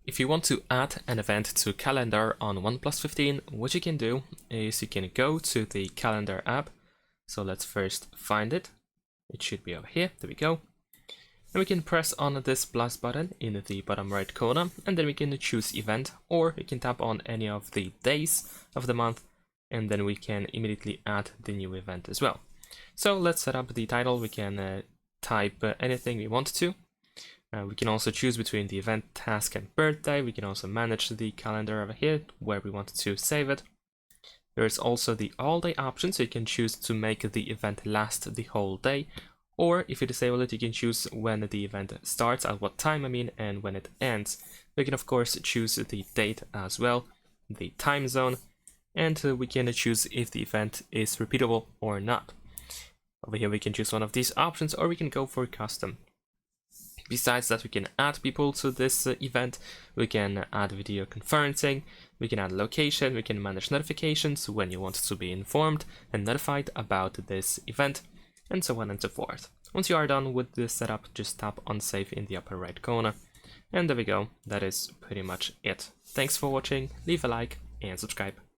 If you want to add an event to calendar on OnePlus 15, what you can do is you can go to the calendar app. So let's first find it. It should be over here. There we go. And we can press on this plus button in the bottom right corner, and then we can choose event, or we can tap on any of the days of the month, and then we can immediately add the new event as well. So let's set up the title. We can type anything we want to. We can also choose between the event, task, and birthday. We can also manage the calendar over here where we want to save it. There is also the all day option, so you can choose to make the event last the whole day. Or if you disable it, you can choose when the event starts, at what time and when it ends. We can of course choose the date as well, the time zone, and we can choose if the event is repeatable or not. Over here we can choose one of these options, or we can go for custom. Besides that, we can add people to this event, we can add video conferencing, we can add location, we can manage notifications when you want to be informed and notified about this event, and so on and so forth. Once you are done with this setup, just tap on save in the upper right corner. And there we go, that is pretty much it. Thanks for watching, leave a like and subscribe.